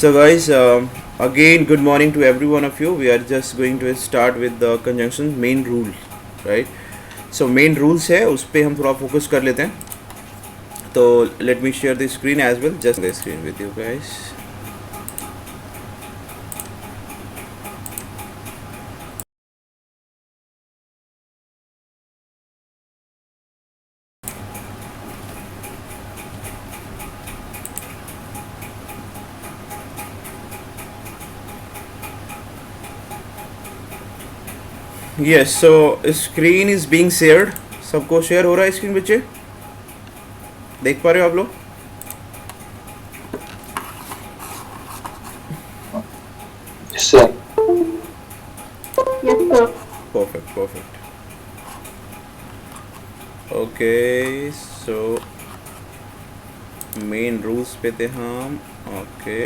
So guys, again good morning to every one of you. We are just going to start with the conjunction main rule, right? So main rules है उस पर हम थोड़ा focus कर लेते हैं. तो let me share the screen as well, just the screen with you guys. Yes, so screen is being shared. सबको शेयर हो रहा है स्क्रीन बच्चे? देख पा रहे हो आप लोग? Yes, sir. Yes, sir. Perfect. Okay, so main rules पे थे हम. Okay.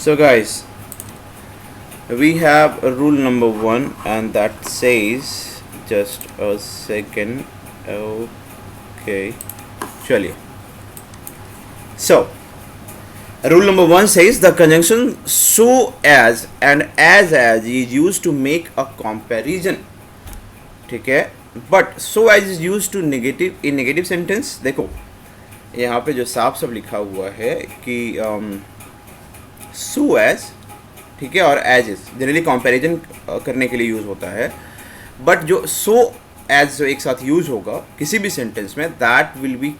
So guys, we have a rule number 1 and that says, just a second. Okay, चलिए. So rule number 1 says the conjunction so as and as is used to make a comparison. ठीक है, but so as is used to negative in negative sentence. देखो यहाँ पे जो साफ सब लिखा हुआ है कि so as, ठीक है, और as is जनरली कंपैरिजन करने के लिए यूज़ होता है. बट जो so as जो एक साथ यूज़ होगा किसी भी सेंटेंस में, that will be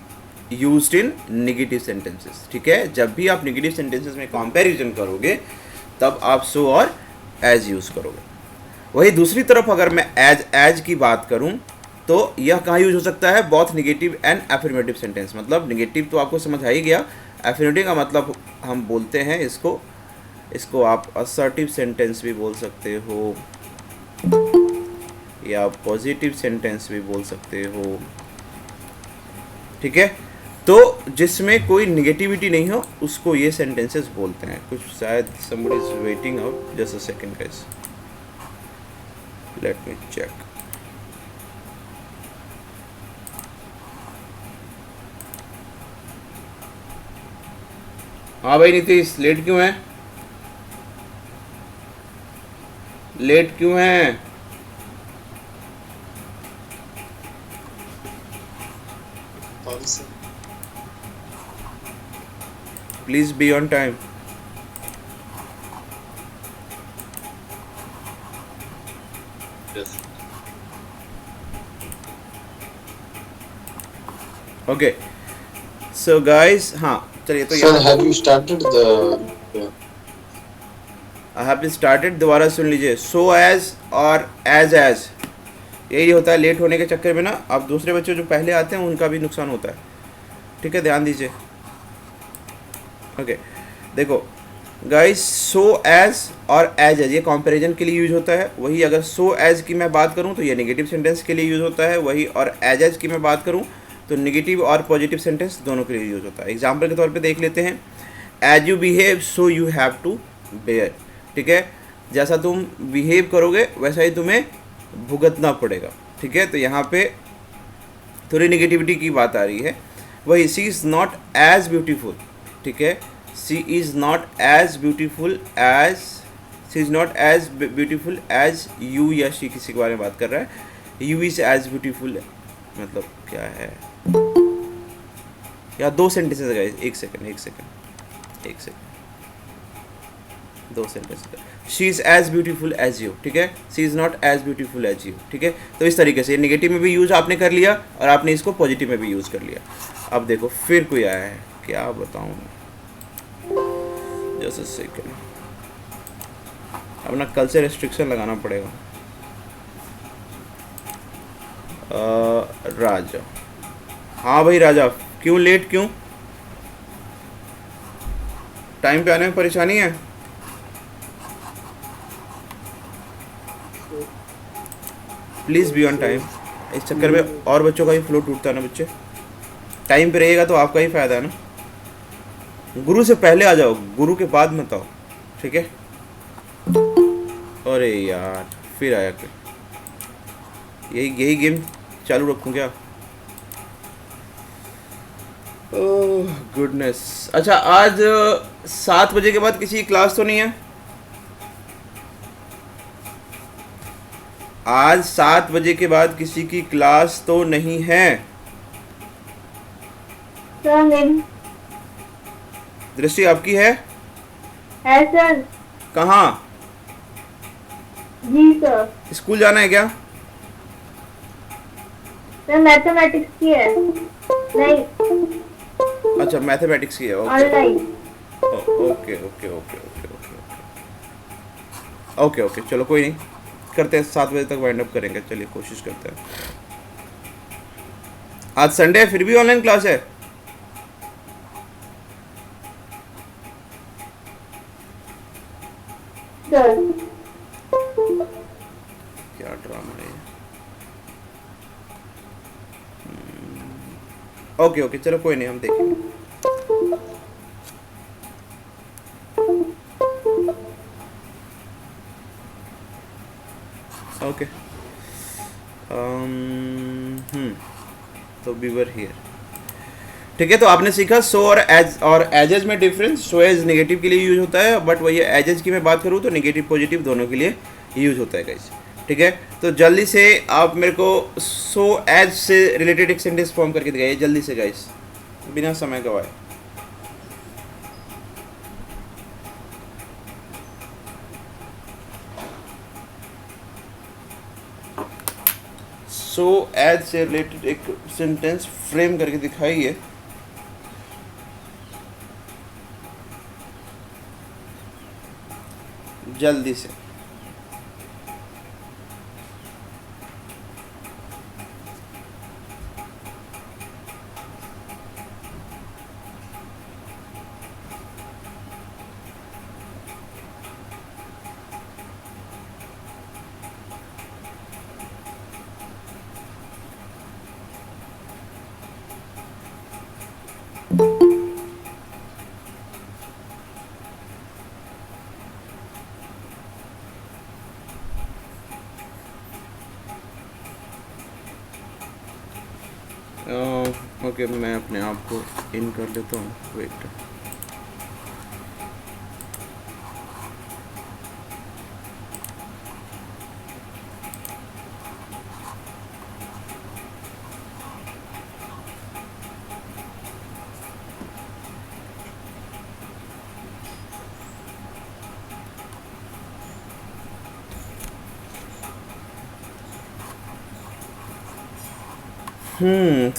used in negative sentences. ठीक है, जब भी आप नेगेटिव सेंटेंसेस में कंपैरिजन करोगे तब आप so और as यूज़ करोगे. वही दूसरी तरफ अगर मैं as की बात करूं तो यह कहाँ यूज हो सकता है? Both negative and affirmative sentence. मतलब नेगेटिव तो आपको समझ आ ही गया, एफर्मेटिव का मतलब हम बोलते हैं इसको आप असर्टिव सेंटेंस भी बोल सकते हो या पॉजिटिव सेंटेंस भी बोल सकते हो. ठीक है, तो जिसमें कोई नेगेटिविटी नहीं हो उसको ये सेंटेंसेस बोलते हैं. कुछ शायद somebody is waiting out, just a second guys, let me check. हाँ भाई नीतीश, लेट क्यों है? लेट क्यों है? Please be on time. Yes. Okay so guys, हाँ चलिए. तो Sir, have you started the? I have started. दोबारा सुन लीजिए. सो एज और एज यही होता है. लेट होने के चक्कर में ना अब दूसरे बच्चे जो पहले आते हैं उनका भी नुकसान होता है. ठीक है, ध्यान दीजिए. ओके देखो गाइस, सो एज और एज ये कंपैरिजन के लिए यूज होता है. वही अगर सो एज की मैं बात करूं तो ये नेगेटिव सेंटेंस के लिए यूज होता है. वही और एज की मैं बात करूं तो नेगेटिव और पॉजिटिव सेंटेंस दोनों के लिए यूज होता है. एग्जाम्पल के तौर पे देख लेते हैं. As you behave so you have to bear. ठीक है, जैसा तुम बिहेव करोगे वैसा ही तुम्हें भुगतना पड़ेगा. ठीक है, तो यहाँ पे थोड़ी नेगेटिविटी की बात आ रही है. वही she is not as beautiful. ठीक है, she is not as beautiful as you, या शी किसी के बारे में बात कर रहा है. यू इज़ एज ब्यूटीफुल मतलब क्या है? या दो सेंटेंसेस है गाइस, एक सेकंड. दो sentence. She is as beautiful as you. ठीक है, she is not as beautiful as you. ठीक है, तो इस तरीके से नेगेटिव में भी यूज़ आपने कर लिया और आपने इसको पॉजिटिव में भी यूज़ कर लिया. अब देखो फिर कोई आया है, क्या बताऊँ मैं. Just a second. अब ना कल से रेस्ट्रिक्शन लगाना पड़ेगा. राजा. हाँ भाई राजा, क्यों लेट? क्यों टाइम पे आने में परेशानी है? Please be on time. इस चक्कर में और बच्चों का ही फ्लो टूटता है ना बच्चे. टाइम पे रहेगा तो आपका ही फ़ायदा है ना. गुरु से पहले आ जाओ, गुरु के बाद मत आओ, ठीक है। अरे यार फिर आया क्या? यही गेम चालू रखूँ क्या? ओह गुडनेस। अच्छा आज 7 बजे के बाद किसी की क्लास तो नहीं है? आज 7 बजे के बाद किसी की क्लास तो नहीं है? सर मेरी दृष्टि आपकी है? सर। कहाँ? जी सर। स्कूल जाना है क्या? सर मैथमेटिक्स की है। नहीं, अच्छा मैथमेटिक्स की है, okay online. Okay okay okay okay okay okay okay चलो कोई नहीं, करते हैं 7 बजे तक वाइंड अप करेंगे, चलिए कोशिश करते हैं। आज संडे है फिर भी ऑनलाइन क्लास है? सर क्या ड्रामा है? ओके ओके चलो कोई नहीं, हम देखेंगे। ओके तो वी वर हियर, ठीक है। तो आपने सीखा सो और एजेज में डिफरेंस। सो एज नेगेटिव के लिए यूज होता है, बट वही एजेज की मैं बात करूँ तो नेगेटिव पॉजिटिव दोनों के लिए यूज होता है गाइस, ठीक है। तो जल्दी से आप मेरे को सो एज से रिलेटेड एक सेंटेंस फॉर्म करके दिखाइए जल्दी से गाइस, बिना समय गवाए। सो एज से रिलेटेड एक सेंटेंस फ्रेम करके दिखाइए। जल्दी से। ओके मैं अपने आप को इन कर लेता हूँ, wait.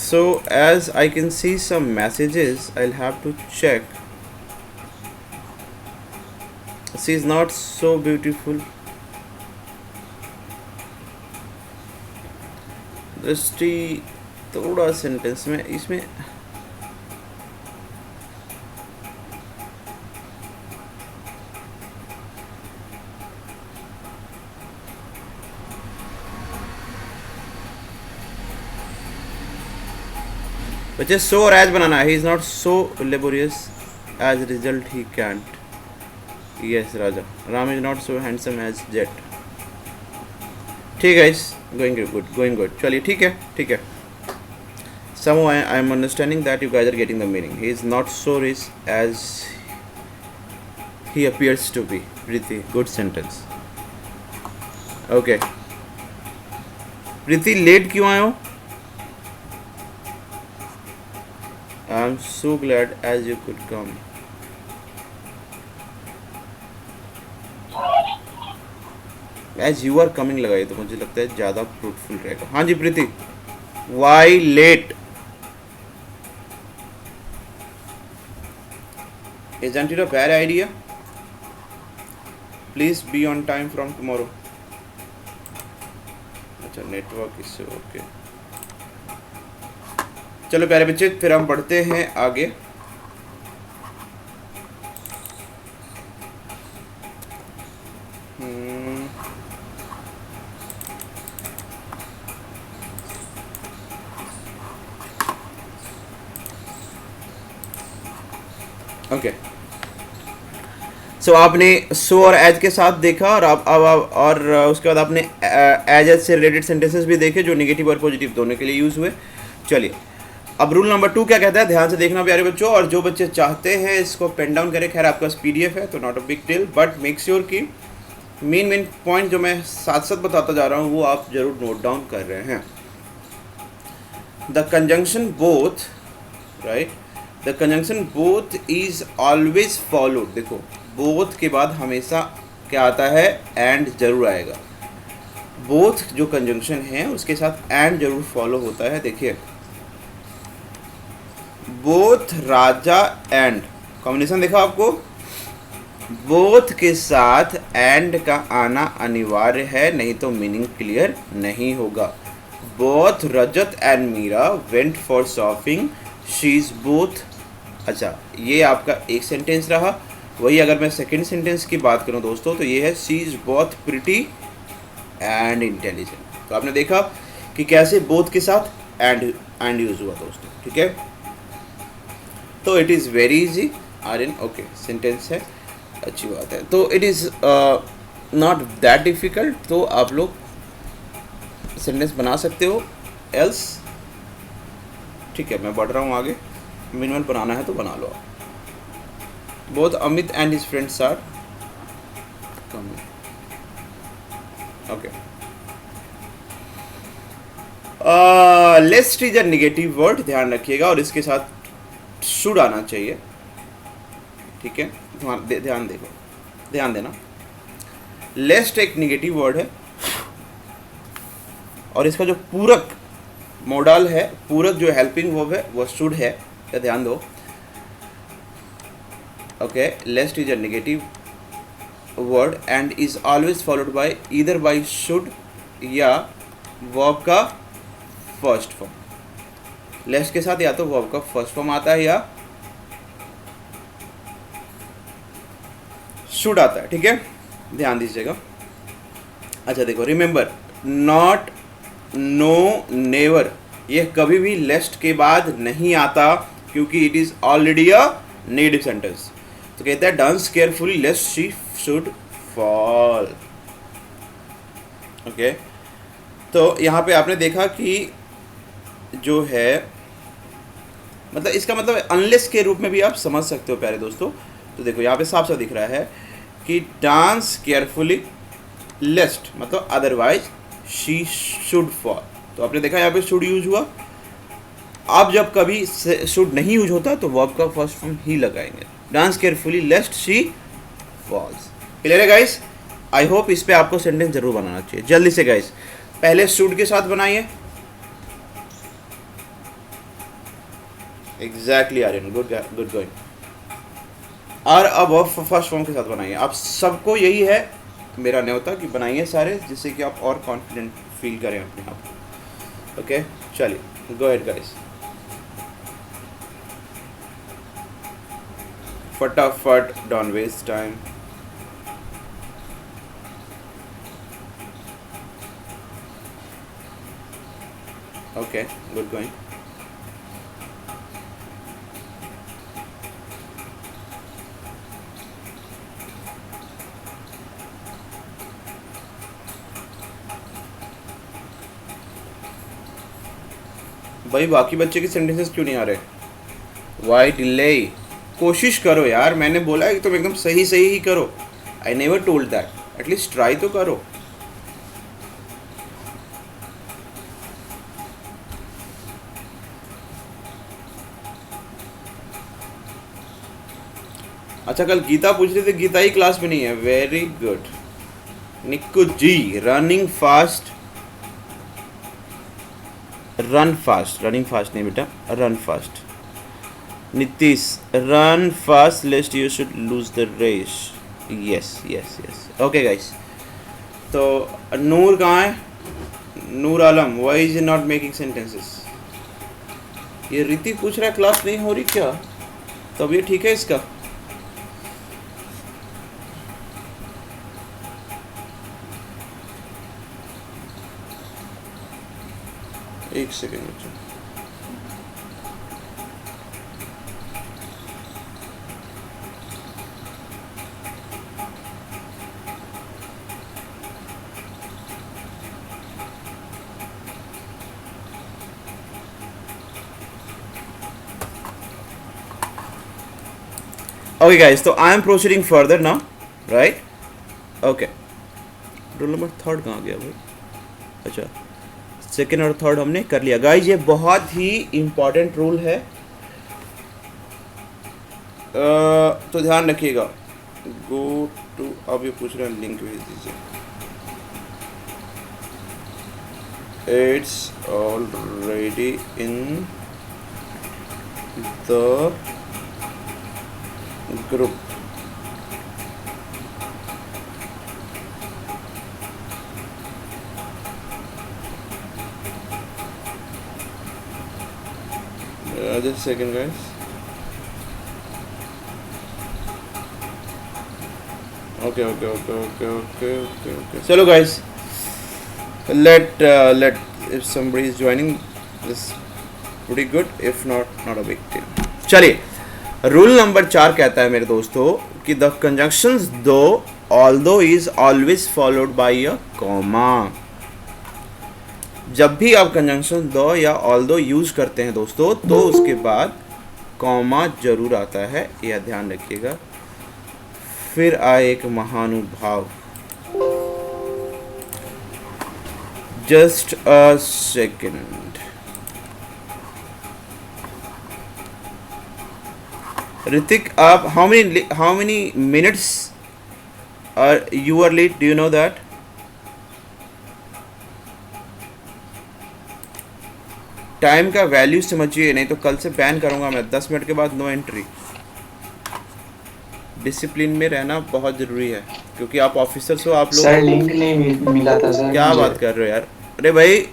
So as I can see some messages, I'll have to check. She is not so beautiful. दृष्टि थोड़ा सेंटेंस में इसमें बच्चे सो और एज बनाना है। He is not so laborious as result he can't. Yes Raja. Ram is not so handsome as jet. ठीक है इस गोइंग गुड चलिए ठीक है ठीक है। Somehow I am understanding that you guys are getting the meaning. He is not so rich as he appears to be. Priti, good sentence. Okay. Priti, late क्यों आए हो? I am so glad as you could come. As you are coming लगाइए तो मुझे लगता है ज़्यादा fruitful रहेगा। हाँ जी प्रीति। Why late? Isn't it a bad idea? Please be on time from tomorrow. अच्छा नेटवर्क इससे ओके। चलो प्यारे बच्चे फिर हम बढ़ते हैं आगे। ओके, सो आपने सो और एज के साथ देखा, और अब और उसके बाद आपने एज से रिलेटेड सेंटेंसेस भी देखे जो नेगेटिव और पॉजिटिव दोनों के लिए यूज़ हुए। चलिए, अब रूल नंबर 2 क्या कहता है, ध्यान से देखना प्यारे बच्चों, और जो बच्चे चाहते हैं इसको पेन डाउन करें। खैर आपके पास PDF है तो not a big deal, but make sure कि मेन पॉइंट जो मैं साथ साथ बताता जा रहा हूँ वो आप जरूर नोट डाउन कर रहे हैं। The conjunction both, right, the conjunction both is always followed. देखो, बोथ के बाद हमेशा क्या आता है, एंड जरूर आएगा। बोथ जो कंजंक्शन है उसके साथ एंड जरूर फॉलो होता है। देखिए, बोथ राजा एंड, कॉम्बिनेशन देखा आपको, बोथ के साथ एंड का आना अनिवार्य है, नहीं तो मीनिंग क्लियर नहीं होगा। Both Rajat and Meera went for shopping, she is both. अच्छा, ये आपका एक सेंटेंस रहा। वही अगर मैं सेकंड सेंटेंस की बात करूं दोस्तों, तो ये है she is both pretty and intelligent. तो आपने देखा कि कैसे बोथ के साथ एंड यूज हुआ दोस्तों, ठीक है। तो it is very easy Aryan, okay, sentence है, अच्छी बात है। तो it is not that difficult, तो आप लोग सेंटेंस बना सकते हो। एल्स, ठीक है, मैं बढ़ रहा हूँ आगे, मिनिमल बनाना है तो बना लो आप। Both Amit and his friends are coming, okay. Lest is a negative word, ध्यान रखिएगा, और इसके साथ शुड आना चाहिए, ठीक है। ध्यान देना, लेस्ट एक नेगेटिव वर्ड है, और इसका जो पूरक मॉडल है, पूरक जो हेल्पिंग वर्ब है वो शुड है, या ध्यान दो। Okay, lest is a negative word and is always followed by either by should या वर्ब का फर्स्ट फॉर्म। लेस्ट के साथ या तो वर्ब का फर्स्ट फॉर्म आता है या शुड आता है, ठीक है, ध्यान दीजिएगा। अच्छा देखो, रिमेंबर, नॉट, नो, नेवर, ये कभी भी लेस्ट के बाद नहीं आता, क्योंकि it is already a negative sentence. तो कहता है dance carefully lest she should fall, okay. तो यहाँ पे आपने देखा कि जो है, मतलब इसका मतलब अनलेस के रूप में भी आप समझ सकते हो प्यारे दोस्तों। तो देखो यहाँ पे साफ साफ दिख रहा है कि डांस केयरफुली लेस्ट, मतलब अदरवाइज शी शुड फॉल। तो आपने देखा यहाँ पे शुड यूज हुआ। अब जब कभी शुड नहीं यूज होता तो वर्ब का फर्स्ट फॉर्म ही लगाएंगे, dance carefully lest she falls. Clear है गाइस? आई होप इस पे आपको सेंटेंस जरूर बनाना चाहिए। जल्दी से गाइस, पहले शुड के साथ बनाइए। Exactly Aryan, good going. और अब फर्स्ट फॉर्म के साथ बनाइए। आप सबको यही है मेरा न्योता कि बनाइए सारे, जिससे कि आप और कॉन्फिडेंट फील करें अपने आप को। ओके, चलिए, गो अहेड गाइस, फटाफट, don't waste time. Okay, good going. भाई बाकी बच्चे के सेंटेंसेस क्यों नहीं आ रहे? Why delay? कोशिश करो यार, मैंने बोला है कि तुम एकदम सही सही ही करो। I never told that, at least try तो करो। अच्छा, कल गीता पूछ रही थी, गीता ही क्लास में नहीं है। Very good Nikku ji. Running fast, run fast, running fast नहीं बेटा, run fast. Nitish, run fast lest you should lose the race. Yes yes yes, okay guys. तो नूर कहाँ है? Noor Alam, why is not making sentences? ये ऋतिक पूछ रहा है क्लास नहीं हो रही क्या? तब ये ठीक है इसका? एक सेकेंड बच्चों, ओके गाइस, तो I am proceeding further now, right? Okay, roll number third कहाँ गया भाई? अच्छा, सेकेंड और थर्ड हमने कर लिया गाइस। ये बहुत ही इम्पॉर्टेंट रूल है, तो ध्यान रखिएगा। गो टू, अब ये पूछ रहे हैं लिंक भेज दीजिए। It's already in the group. Just a second guys. Okay. चलो guys, let if somebody is joining this pretty good, if not a big deal. चलिए, रूल नंबर 4 कहता है मेरे दोस्तों कि द कंजंक्शंस दो although is always followed bye a comma. जब भी आप कंजंक्शन दो या ऑल्दो यूज करते हैं दोस्तों, तो उसके बाद कॉमा जरूर आता है, यह ध्यान रखिएगा। फिर आए एक महानुभाव, जस्ट अ सेकेंड। ऋतिक, आप how many minutes you are late? Do you know that? Time का वैल्यू समझिए, नहीं तो कल से बैन करूंगा मैं। 10 मिनट के बाद नो एंट्री। डिसिप्लिन में रहना बहुत जरूरी है, क्योंकि आप ऑफिसर्स हो। आप लोग सर लिंक नहीं मिला था सर। क्या बात कर रहे हो यार? अरे भाई,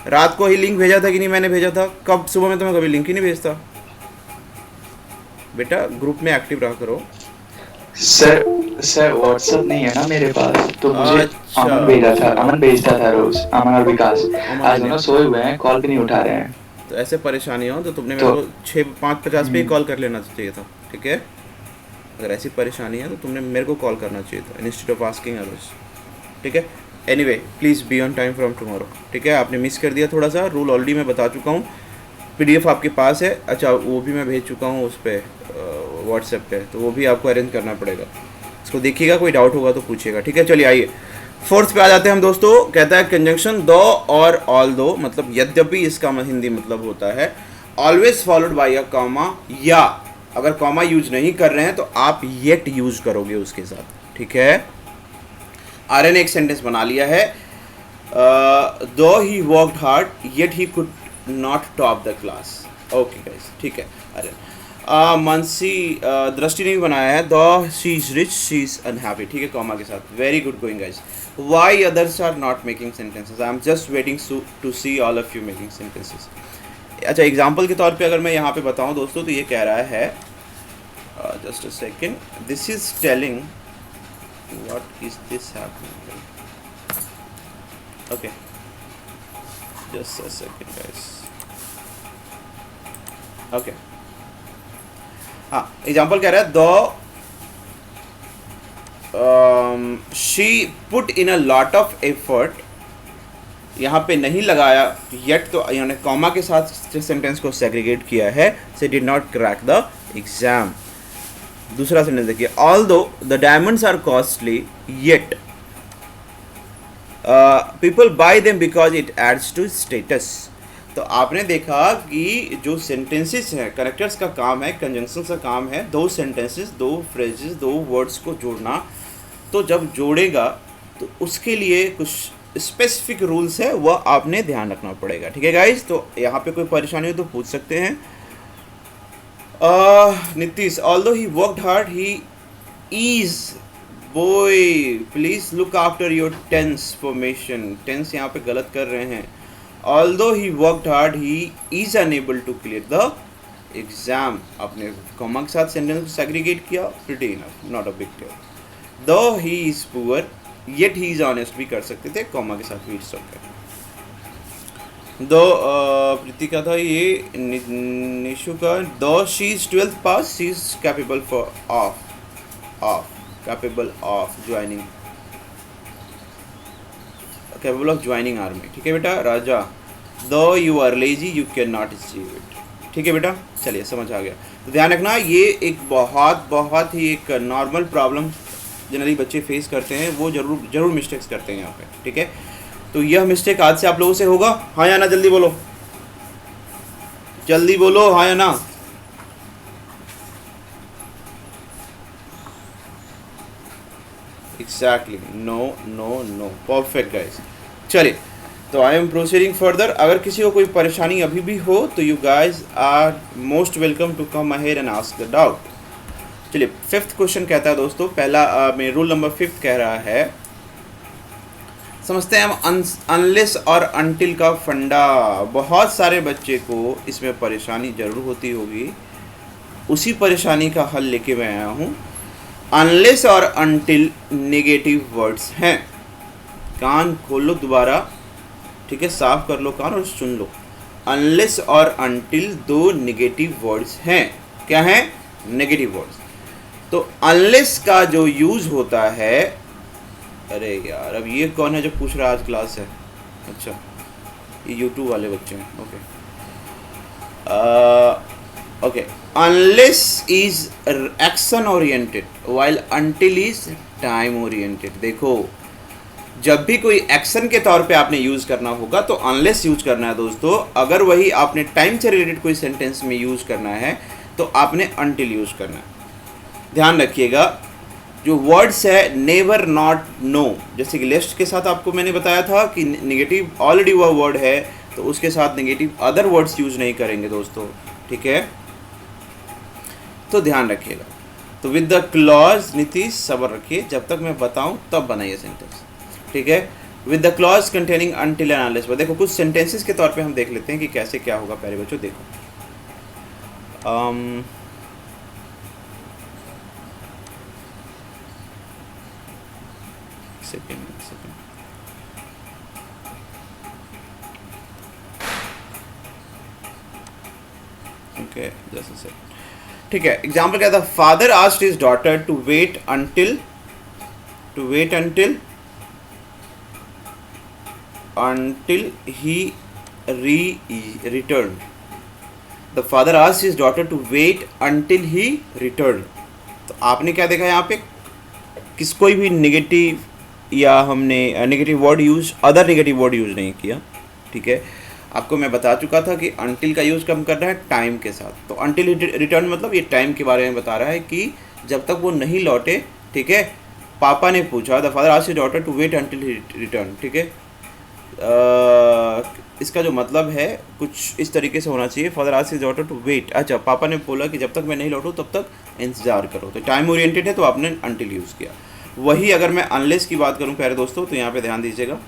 रात को ही लिंक भेजा था कि नहीं? मैंने भेजा था। कब? सुबह में तो मैं कभी लिंक ही नहीं भेजता। बेटा ग्रुप में एक्टिव रहा करो। सर व्हाट्सएप नहीं है ना मेरे पास, तो मुझे अच्छा। अमन भेजता था रोज, अमन और विकास। आज दोनों सोए हुए हैं, कॉल भी नहीं उठा रहे हैं। तो ऐसे परेशानी हो तो तुमने मेरे को 6:50 पे ही कॉल कर लेना चाहिए था, ठीक है? अगर ऐसी परेशानी है तो तुमने मेरे को कॉल करना चाहिए था इंस्टेड ऑफ आस्किंग अदर्स, ठीक है? Anyway, please be on time from tomorrow, ठीक है? आपने मिस कर दिया थोड़ा सा। रूल ऑलरेडी मैं बता चुका हूँ, PDF आपके पास है। अच्छा, वो भी मैं भेज चुका हूँ उस पर व्हाट्सएप पे, तो वो भी आपको अरेंज करना पड़ेगा। इसको देखिएगा, कोई डाउट होगा तो पूछिएगा, ठीक है? चलिए आइए फोर्थ पे आ जाते हैं हम दोस्तों। कहता है कंजंक्शन दो और ऑल दो, मतलब यद्यपि इसका हिंदी मतलब होता है always followed bye a comma, या अगर कॉमा यूज नहीं कर रहे हैं तो आप येट यूज करोगे उसके साथ, ठीक है? आर्यन ने एक सेंटेंस बना लिया है, दो ही worked hard yet he could not top the class. Okay guys, ठीक है आर्यन। मनसी दृष्टि ने भी बनाया है, though she is rich she is unhappy, ठीक है, कॉमा के साथ। Very good going guys. Why others are not making sentences? I am just waiting to see all of you making sentences. अच्छा, एग्जाम्पल के तौर पे अगर मैं यहाँ पे बताऊँ दोस्तों, तो ये कह रहा है, just a second, this is telling what is this happening. Okay, just a second guys. Okay, हाँ, एग्जाम्पल कह रहा है, though she put in a lot of effort, यहाँ पे नहीं लगाया येट, तो इन्होंने कॉमा के साथ सेंटेंस को सेग्रीगेट किया है, से did not crack the exam. दूसरा सेंटेंस देखिए, although the diamonds are costly yet people buy them because it adds to status. तो आपने देखा कि जो सेंटेंसेस हैं, करेक्टर्स का काम है, कंजंक्शंस का काम है, दो सेंटेंसेस, दो फ्रेजेस, दो वर्ड्स को जोड़ना। तो जब जोड़ेगा तो उसके लिए कुछ स्पेसिफिक रूल्स है, वह आपने ध्यान रखना पड़ेगा, ठीक है गाइस? तो यहाँ पे कोई परेशानी हो तो पूछ सकते हैं। Nitish, although he worked hard he is, boy please look after your tense formation. Tense यहाँ पे गलत कर रहे हैं। Although he worked hard, he is unable to clear the exam. आपने कॉमा के साथ सेंटेंस को सेग्रीगेट किया, pretty enough, not a big deal. Though he is poor, yet he is honest भी कर सकते थे, कॉमा के साथ भी इट्स ओके। दो प्रीति का था ये, निशु का, दो she is 12th pass, she is capable of joining army, ठीक है बेटा? Raja, though you are lazy you can not achieve it, ठीक है बेटा, चलिए समझ आ गया। तो ध्यान रखना, ये एक बहुत ही एक नॉर्मल प्रॉब्लम जनरली बच्चे फेस करते हैं, वो जरूर मिस्टेक्स करते हैं यहाँ पे, ठीक है। तो यह मिस्टेक आज से आप लोगों से होगा, हाँ या ना, जल्दी बोलो, जल्दी बोलो, हाँ या ना। Exactly, no no no, perfect guys. चलिए, तो आई एम प्रोसीडिंग फर्दर। अगर किसी को कोई परेशानी अभी भी हो तो you guys are most welcome to come ahead and ask the doubt. चलिए, 5th क्वेश्चन कहता है दोस्तों, पहला में रूल नंबर 5 कह रहा है, समझते हैं हम अनलेस और अनटिल का फंडा। बहुत सारे बच्चे को इसमें परेशानी ज़रूर होती होगी, उसी परेशानी का हल लेके मैं आया हूँ। अनलेस और अनटिल नेगेटिव वर्ड्स हैं। कान खोल लो दोबारा, ठीक है, साफ कर लो कान और सुन लो। अनलेस और अनटिल दो नेगेटिव वर्ड्स हैं। क्या हैं? Negative words. तो अनलेस का जो यूज़ होता है, अरे यार अब ये कौन है जो पूछ रहा है आज क्लास है? अच्छा, ये यूट्यूब वाले बच्चे हैं। Okay okay, unless is action oriented while until is time oriented. देखो, जब भी कोई एक्शन के तौर पे आपने यूज़ करना होगा तो अनलेस यूज करना है दोस्तों। अगर वही आपने टाइम से रिलेटेड कोई सेंटेंस में यूज़ करना है तो आपने अनटिल यूज़ करना है। ध्यान रखिएगा, जो वर्ड्स है नेवर, नॉट, नो, जैसे कि लेस्ट के साथ आपको मैंने बताया था कि नेगेटिव ऑलरेडी वह वर्ड है तो उसके साथ नेगेटिव अदर वर्ड्स यूज़ नहीं करेंगे दोस्तों, ठीक है। तो ध्यान रखिएगा। तो विद द क्लॉज, नीतीश सब्र रखिए, जब तक मैं बताऊं तब बनाइए सेंटेंस, ठीक है। With the clause containing until and unless. देखो, कुछ सेंटेंसेस के तौर पे हम देख लेते हैं कि कैसे क्या होगा। पहले बच्चों देखो, सेकेंड ओके, जैसे से, ठीक है। एग्जाम्पल क्या था? Father asked his daughter to wait until he returned. The father asked his daughter to wait until he returned. तो आपने क्या देखा यहाँ पे? कोई भी नेगेटिव या हमने negative word use, other negative word use नहीं किया, ठीक है। आपको मैं बता चुका था कि अनटिल का यूज़ कम कर रहा है टाइम के साथ। तो अनटिल रिटर्न मतलब ये टाइम के बारे में बता रहा है कि जब तक वो नहीं लौटे, ठीक है। पापा ने पूछा, the father asked his daughter to wait until he return, ठीक है। इसका जो मतलब है कुछ इस तरीके से होना चाहिए, father asked his daughter to wait. अच्छा, पापा ने बोला कि जब तक मैं नहीं लौटूँ तब तक इंतज़ार करो। तो टाइम ओरिएंटेड है तो आपने अनटिल यूज़ किया। वही अगर मैं अनलेस की बात करूँ प्यारे दोस्तों, तो यहाँ पे ध्यान दीजिएगा।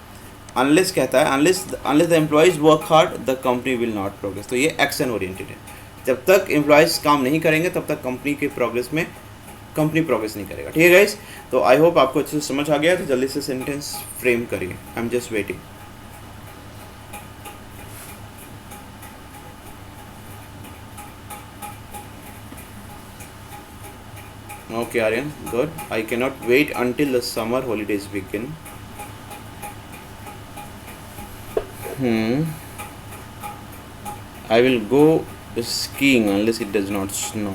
अनलेस कहता है, unless the employees work hard the company will not progress. तो ये एक्शन ओरिएंटेड है। जब तक एम्प्लॉयज़ काम नहीं करेंगे तब तक कंपनी प्रोग्रेस नहीं करेगा, ठीक है गाइस। तो आई होप आपको अच्छे से समझ आ गया। तो जल्दी से सेंटेंस फ्रेम करिए। आई am just waiting. Okay, Aryan, good. I cannot wait until the summer holidays begin. I will go skiing unless it does not snow.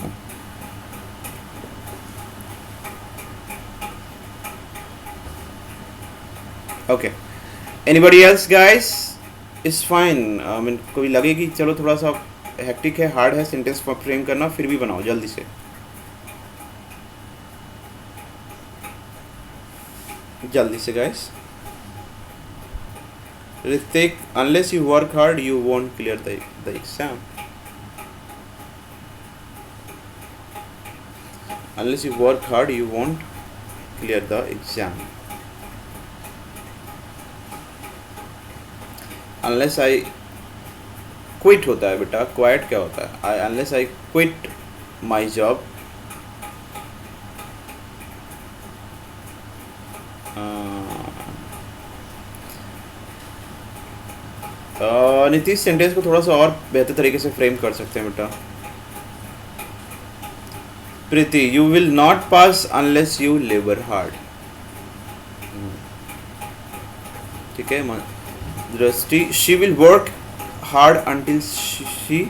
Okay. Anybody else, guys? It's fine. कोई लगे कि चलो थोड़ा सा hectic है, hard है sentence frame करना, फिर भी बनाओ जल्दी से। जल्दी से guys. Ritik, unless you work hard, you won't clear the exam. Unless you work hard, you won't clear the exam. Unless I quit होता है बेटा, quiet क्या होता है? Unless I quit my job, Nitish sentence को थोड़ा सा और बेहतर तरीके से फ्रेम कर सकते हैं बेटा। Preeti, you will not pass unless you labour hard, ठीक है। Drishti, she will work hard until शी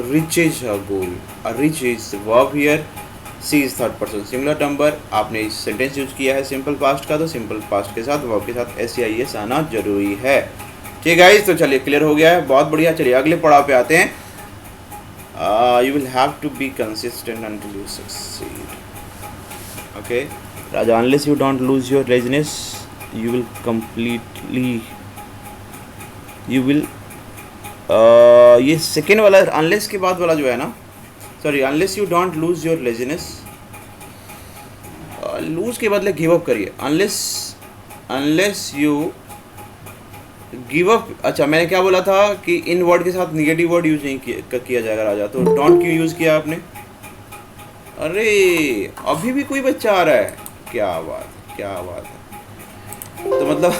reaches her goal. Reach is the verb here. C is third person singular number. आपने इस सेंटेंस यूज किया है सिंपल पास्ट का, तो simple past के साथ वर्ब के साथ SEIS आना जरूरी है। ठीक है गाइस, तो चलिए क्लियर हो गया है, बहुत बढ़िया। चलिए अगले पड़ाव पे आते हैं। You will have to be consistent until you succeed. Okay, Raja, unless you don't lose your laziness, you will completely, you will ये सेकेंड वाला अनलेस के बाद वाला जो है ना, sorry, unless you don't lose your laziness, lose के बदले गिव अप करिए। Unless you give up. अच्छा, मैंने क्या बोला था कि इन वर्ड के साथ निगेटिव वर्ड यूज नहीं किया जाएगा राजा, तो डोंट क्यों यूज़ किया आपने? अरे अभी भी कोई बच्चा आ रहा है, क्या बात है, क्या बात है। तो मतलब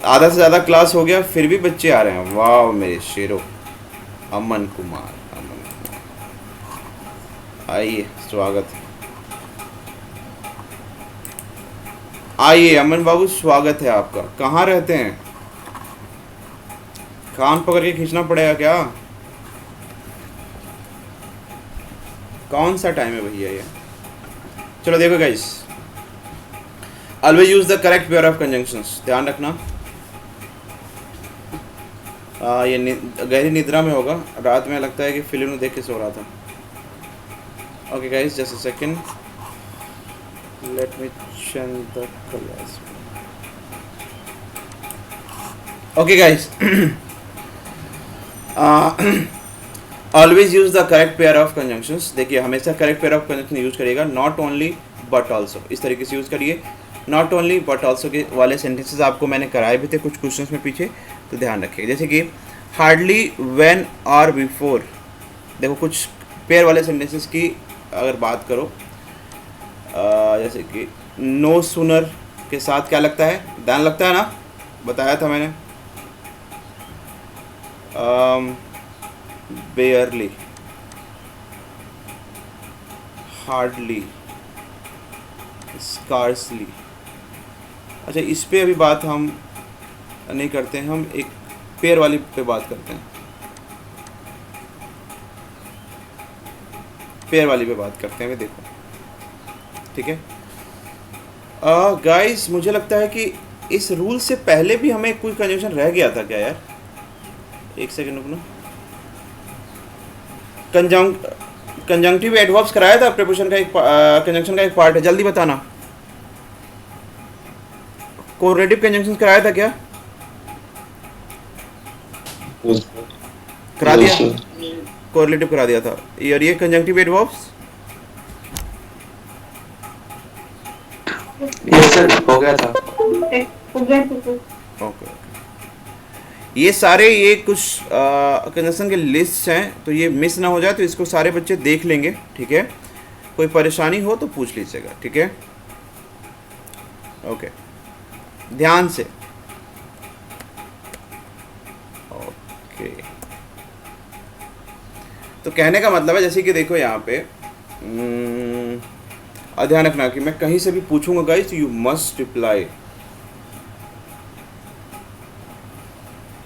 आधा से ज़्यादा क्लास हो गया, फिर भी बच्चे आ रहे हैं। वाह मेरे शेरों। अमन कुमार, आइए, स्वागत। आइए अमन बाबू, स्वागत है आपका। कहाँ रहते हैं? कान पकड़ के खींचना पड़ेगा क्या? कौन सा टाइम है भैया ये? चलो देखो guys, always use the correct pair of conjunctions, ध्यान रखना। ये गहरी निद्रा में होगा, रात में लगता है कि फिल्म देख के सो रहा था। Okay guys, just a second, let me change the colours. Okay guys, always use the correct pair of conjunctions. देखिए, हमेशा correct pair of conjunction use करिएगा, नॉट ओनली बट ऑल्सो, इस तरीके से यूज करिए। नॉट ओनली बट ऑल्सो के वाले sentences आपको मैंने कराए भी थे कुछ क्वेश्चंस में पीछे, तो ध्यान रखिए। जैसे कि हार्डली, व्हेन और बिफोर। देखो कुछ पेयर वाले सेंटेंसेस की अगर बात करो, जैसे कि नो सूनर के साथ क्या लगता है? ध्यान लगता है ना, बताया था मैंने। बेयरली, हार्डली, स्कार्सली। अच्छा, इस पे अभी बात हम नहीं करते हैं, हम एक पेयर वाली पे बात करते हैं। पेयर वाली पे बात करते हैं, देखो, ठीक है गाइस। मुझे लगता है कि इस रूल से पहले भी हमें कोई कंजंक्शन रह गया था क्या यार? एक सेकंड रुकना। कंजंक्टिव एडवर्ब्स कराया था, प्रीपोजिशन का एक कंजंक्शन का एक पार्ट है, जल्दी बताना। कोरिलेटिव कंजंक्शन कराया था क्या? करा दिया, कोरिलेटिव करा दिया था। और ये कंजंक्टिव एडवर्ब्स, यस सर, हो गया था। ओके। ये सारे ये कुछ कंजंक्शन के लिस्ट हैं, तो ये मिस ना हो जाए, तो इसको सारे बच्चे देख लेंगे, ठीक है? कोई परेशानी हो तो पूछ लीजिएगा, ठीक है? ओके, ध्यान से। ओके, तो कहने का मतलब है, जैसे कि देखो यहाँ पे ध्यान रखना कि मैं कहीं से भी पूछूंगा guys, you must reply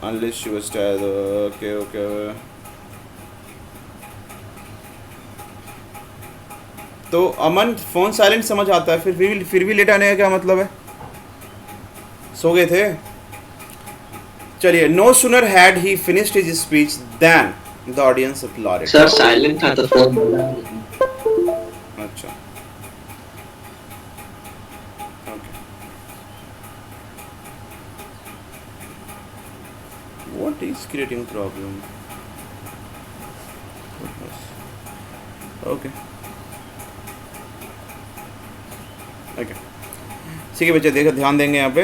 unless you stay। Okay. तो अमन, फोन साइलेंट समझ आता है, फिर भी लेट आने का क्या मतलब है? सो गए थे? चलिए, no sooner had he finished his speech then the audience applauded. Sir silent था तो फोन। अच्छा, okay. What is creating problem? Okay okay, ठीक है बच्चे, देखो ध्यान देंगे यहाँ पे।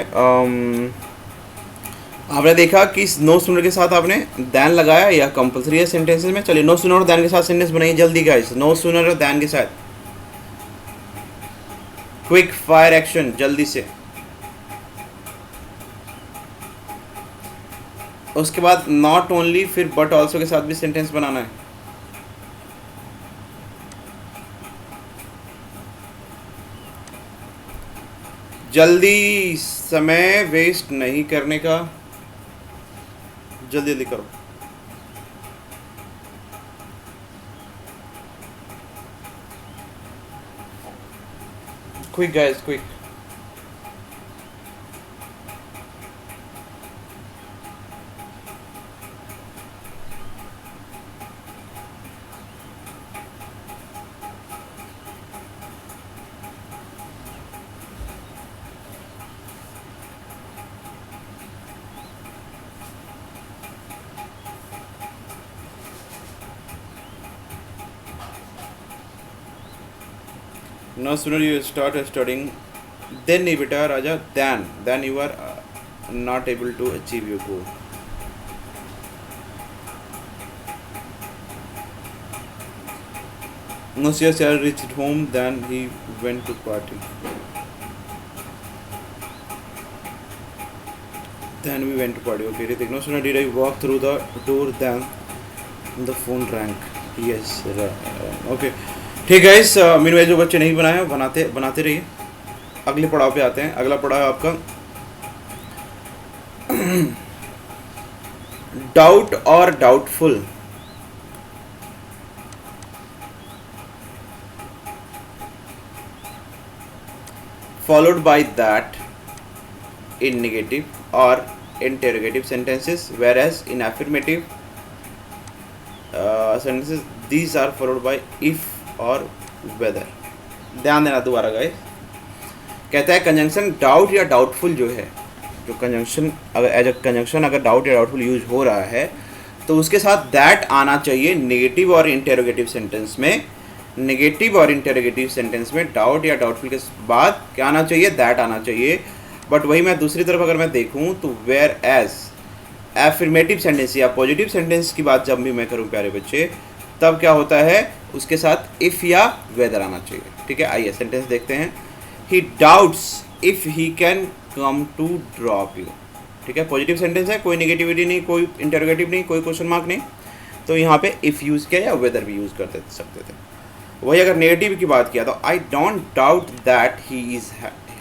आपने देखा कि नो सूनर के साथ आपने दैन लगाया या कंपलसरी है सेंटेंसेस में। चलिए, नो सूनर और दैन के साथ सेंटेंस बनाइए जल्दी गाइस। नो सूनर और दैन के साथ क्विक फायर एक्शन, जल्दी से। उसके बाद नॉट ओनली, फिर बट ऑल्सो के साथ भी सेंटेंस बनाना है। जल्दी, समय वेस्ट नहीं करने का, जल्दी जल्दी करो। Quick guys, quick. No sooner you start studying, then नहीं बेटा राजा, then you are not able to achieve your goal. No sir reached home, then he went to party. Then we went to party. Okay, Ritik. No sooner did I walk through the door, then the phone rang. Yes, okay. ठीक है guys, meanwhile जो बच्चे नहीं बनाए बनाते रहिए। अगले पड़ाव पे आते हैं। अगला पड़ाव आपका डाउट और doubtful. followed by that in negative or interrogative sentences, whereas in affirmative sentences these are followed by if और वेदर। ध्यान देना दोबारा गाइस, कहता है कंजंक्शन डाउट या डाउटफुल जो है, जो कंजंक्शन अगर एज अ कंजंक्शन अगर डाउट या डाउटफुल यूज हो रहा है तो उसके साथ दैट आना चाहिए नेगेटिव और इंटेरोगेटिव सेंटेंस में। नेगेटिव और इंटेरोगेटिव सेंटेंस में डाउट या डाउटफुल के बाद क्या आना चाहिए, दैट आना चाहिए। बट वही मैं दूसरी तरफ अगर मैं देखूँ तो वेयर एज एफर्मेटिव सेंटेंस या पॉजिटिव सेंटेंस की बात जब भी मैं करूँ प्यारे बच्चे, तब क्या होता है उसके साथ इफ़ या वेदर आना चाहिए। ठीक है, आइए सेंटेंस देखते हैं। He doubts if he can come to drop you. ठीक है, पॉजिटिव सेंटेंस है, कोई नेगेटिविटी नहीं, कोई इंटरोगेटिव नहीं, कोई क्वेश्चन मार्क नहीं, तो यहाँ पे इफ़ यूज़ किया या वेदर भी यूज़ कर सकते थे। वही अगर नेगेटिव की बात किया तो आई don't doubt that he is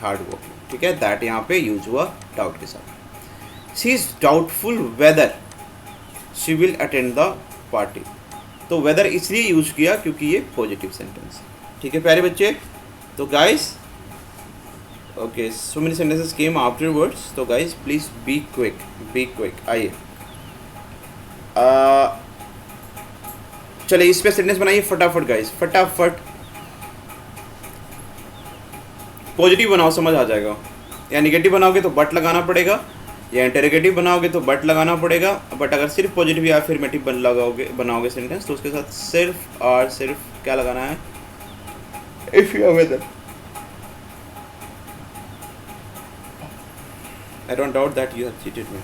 hard working. ठीक है, दैट यहाँ पे यूज हुआ डाउट के साथ। She is doubtful whether she will attend the party. तो वेदर इसलिए यूज किया क्योंकि ये पॉजिटिव सेंटेंस है। ठीक है प्यारे बच्चे, तो guys okay so many sentences came after words, तो गाइस प्लीज बी क्विक। आइए चलिए इस पे सेंटेंस बनाइए फटाफट गाइस, फटाफट। पॉजिटिव बनाओ समझ आ जाएगा, या नेगेटिव बनाओगे तो बट लगाना पड़ेगा, या इंटरोगेटिव बनाओगे तो बट लगाना पड़ेगा। बट अगर सिर्फ पॉजिटिव या अफर्मेटिव बनाओगे सेंटेंस तो उसके साथ सिर्फ और सिर्फ क्या लगाना है, इफ या whether. I don't doubt that you have cheated me.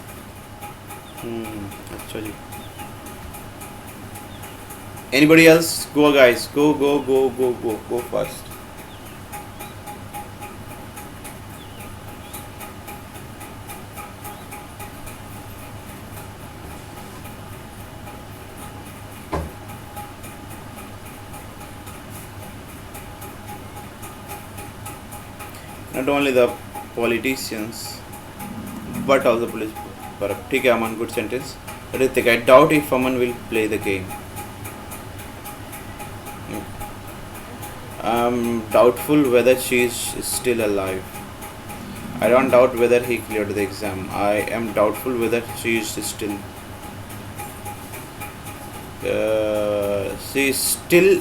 अच्छा जी, anybody else? Go guys, go fast. Not only the politicians but also police. पर ठीक है Aman, good sentence. Hrithik, I doubt if Aman will play the game. I'm doubtful whether she is still alive. I don't doubt whether he cleared the exam. I am doubtful whether she is still she still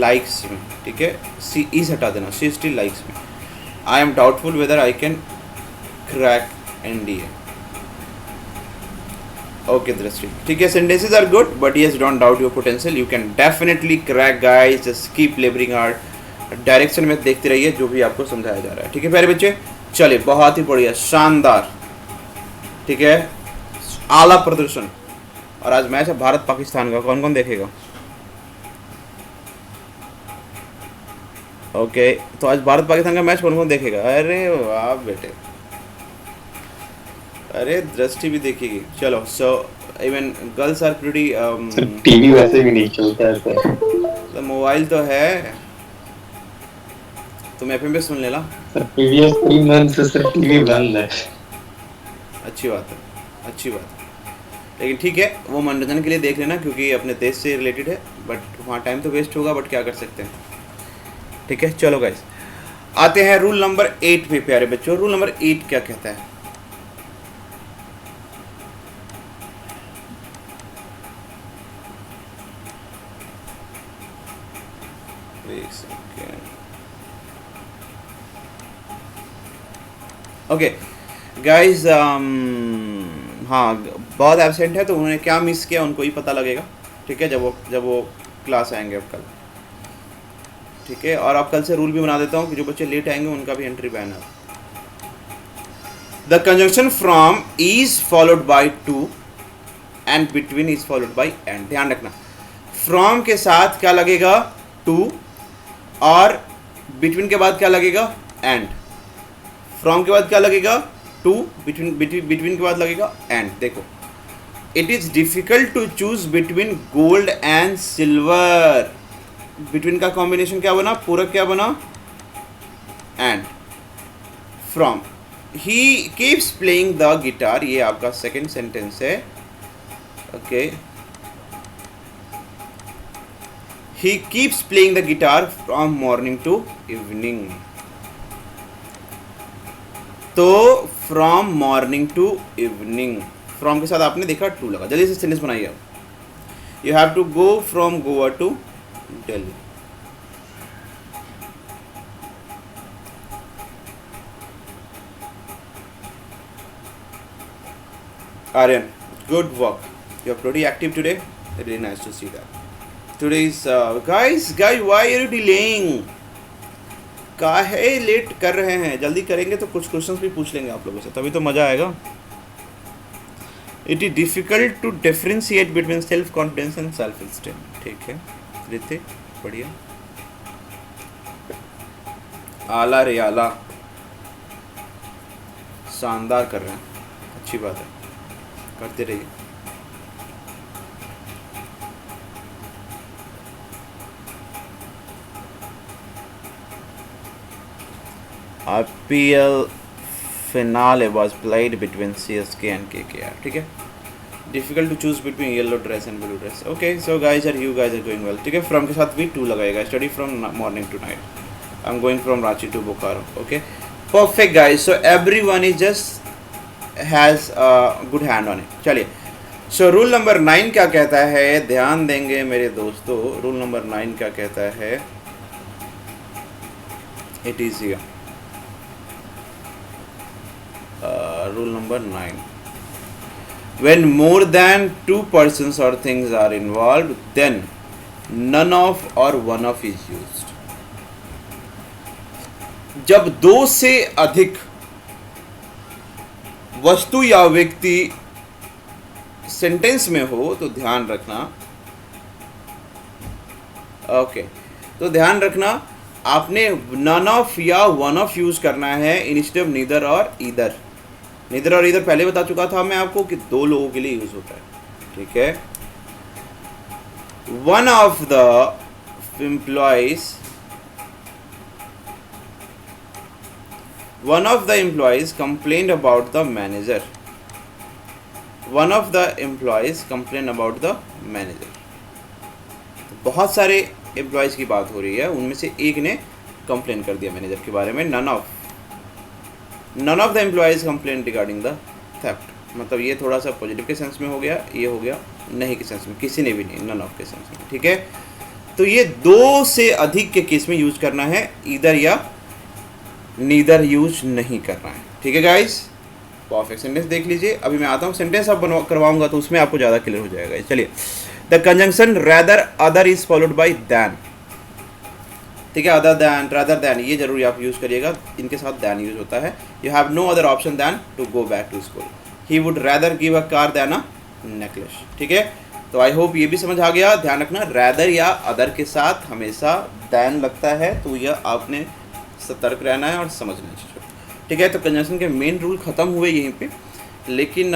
likes me. ठीक है, she is हटा देना, she still likes me. I am doubtful whether I can crack NDA. Okay दृष्टि, ठीक है, sentences are good but yes don't doubt your potential, you can definitely crack guys, just keep laboring hard, direction में देखते रहिए जो भी आपको समझाया जा रहा है। ठीक है प्यारे बच्चे, चलिए बहुत ही बढ़िया, शानदार। ठीक है, आला प्रदर्शन। और आज मैच है भारत पाकिस्तान का, कौन कौन देखेगा? ओके तो आज भारत पाकिस्तान का मैच कौन कौन देखेगा? अरे वाह बेटे, अरे दृष्टि भी देखेगी। चलो so even girls are pretty. TV वैसे भी नहीं चलता है तो मोबाइल तो है, तुम एफएम पे सुन लेना। प्रीवियस 3 मंथ से सिर्फ टीवी बंद है। अच्छी बात है, अच्छी बात है, लेकिन ठीक है वो मनोरंजन के लिए देख लेना क्योंकि अपने देश से रिलेटेड है, बट वहाँ टाइम तो वेस्ट होगा, बट क्या कर सकते हैं। ठीक है चलो गाइस, आते हैं रूल नंबर 8 पे प्यारे बच्चों। रूल नंबर 8 क्या कहता है? ओके गाइस, हाँ बहुत एब्सेंट है तो उन्होंने क्या मिस किया उनको ही पता लगेगा, ठीक है, जब वो क्लास आएंगे अब कल, ठीक है। और अब कल से रूल भी बना देता हूँ कि जो बच्चे लेट आएंगे उनका भी एंट्री बैन है। The conjunction from is followed by two and between is followed bye and. ध्यान रखना, फ्रॉम के साथ क्या लगेगा? टू, और बिटवीन के बाद क्या लगेगा? एंड। फ्रॉम के बाद क्या लगेगा? टू, बिटवीन के बाद लगेगा एंड। देखो, it is difficult to choose between gold and silver. Between का कॉम्बिनेशन क्या बना? पूरक क्या बना? And. From, he keeps playing the guitar, ये आपका सेकेंड सेंटेंस है, okay. He keeps playing the guitar from morning to evening. तो from morning to evening, from के साथ आपने देखा टू लगा। जल्दी से सेंटेंस बनाइए आप। You have to go from Goa to Delhi. Aryan, good work. You're pretty active today. Really nice to see that. Today's guys, why are you delaying? काहे लेट कर रहे हैं? जल्दी करेंगे तो कुछ क्वेश्चंस भी पूछ लेंगे आप लोगों से, तभी तो मज़ा आएगा। It is difficult to differentiate between self confidence and self esteem. ठीक है ऋतिक, बढ़िया, आला रे आला, शानदार कर रहे हैं, अच्छी बात है, करते रहिए। IPL finale was played between CSK and KKR. ठीक है, difficult to choose between yellow dress and blue dress. Okay, so you guys are going well. ठीक है, from के साथ भी 2 लगाएगा। Study from morning to night. I'm going from Ranchi to Bokaro. Okay, perfect guys. So everyone is just has a good hand on it. चलिए, so rule number 9 क्या कहता है? ध्यान देंगे मेरे दोस्तों, rule number 9 क्या कहता है? It is here. Rule number 9. When more than 2 persons or things are involved, then none of or one of is used. जब 2 से अधिक वस्तु या व्यक्ति सेंटेंस में हो तो ध्यान रखना, ओके, तो ध्यान रखना आपने नन ऑफ या वन ऑफ यूज करना है इंस्टेड ऑफ नीदर और ईदर। नीदर और ईदर पहले बता चुका था मैं आपको कि 2 लोगों के लिए यूज होता है। ठीक है, one of the employees complained about the manager. One of the employees complain about the manager. बहुत सारे एम्प्लॉयज की बात हो रही है, उनमें से एक ने कंप्लेन कर दिया मैनेजर के बारे में। None of the employees complain regarding the theft. मतलब ये थोड़ा सा पॉजिटिव के सेंस में हो गया, ये हो गया नहीं के सेंस में, किसी ने भी नहीं, नन ऑफ के सेंस में। ठीक है, तो ये 2 से अधिक के केस में यूज करना है, ईदर या नीदर यूज नहीं करना है। ठीक है गाइस, परफेक्ट सेंटेंस देख लीजिए। अभी मैं आता हूँ, सेंटेंस आप करवाऊंगा तो उसमें आपको ज़्यादा क्लियर हो जाएगा। चलिए, the conjunction rather other is followed by than. ठीक है, अदर दैन, रादर दैन, ये जरूर आप यूज़ करिएगा, इनके साथ दैन यूज होता है। You have no other option than to go back to school. He would rather give a car than a necklace. ठीक है, तो आई होप ये भी समझ आ गया। ध्यान रखना, रेदर या अदर के साथ हमेशा दैन लगता है, तो यह आपने सतर्क रहना है और समझना है। ठीक है, तो कंजंक्शन के मेन रूल ख़त्म हुए यहीं पे, लेकिन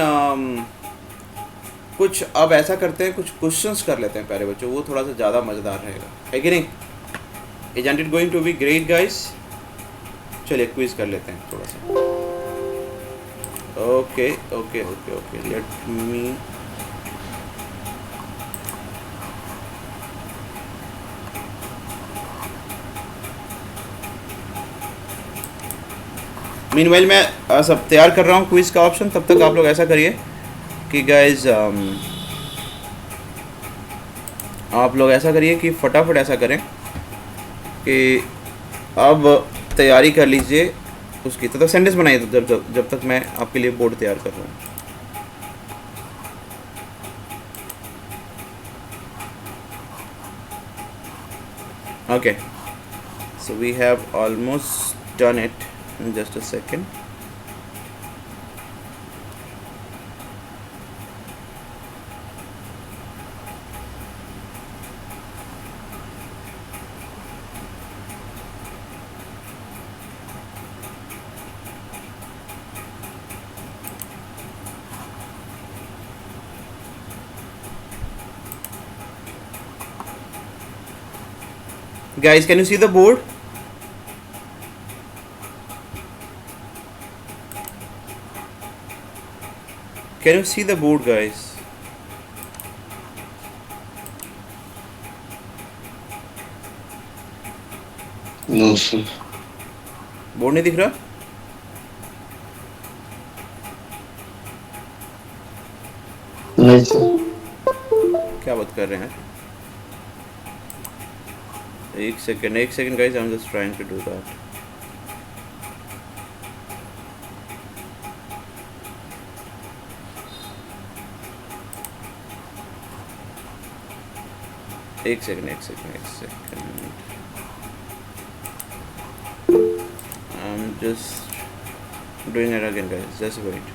कुछ अब ऐसा करते हैं, कुछ क्वेश्चंस कर लेते हैं प्यारे बच्चों, वो थोड़ा सा ज़्यादा मज़ेदार रहेगा, है कि नहीं? Isn't it going to be great guys? चलिए क्विज कर लेते हैं थोड़ा सा। ओके, लेट मी मीनवाइल मैं सब तैयार कर रहा हूँ क्विज़ का ऑप्शन, तब तक आप लोग ऐसा करिए कि गाइज आप लोग ऐसा करिए कि फटाफट ऐसा करें कि अब तैयारी कर लीजिए उसकी, तब तक सेंटेंस बनाइए जब तक मैं आपके लिए बोर्ड तैयार कर रहा हूँ। Okay, so we have almost done it in just a second. Guys, can you see the board? Can you see the board, guys? No, sir. Board नहीं दिख रहा? नहीं सर. क्या बात कर रहे हैं? एक second guys, I'm just trying to do that. एक second. I'm just doing it again, guys. Just wait.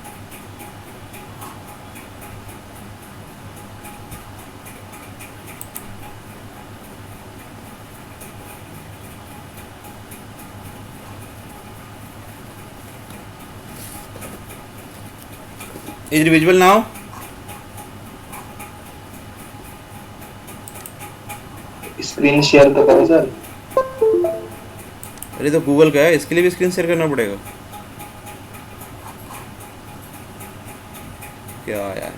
Is it visible now? Screen share तो करो सर. अरे तो गूगल का है, इसके लिए भी स्क्रीन शेयर करना पड़ेगा क्या यार?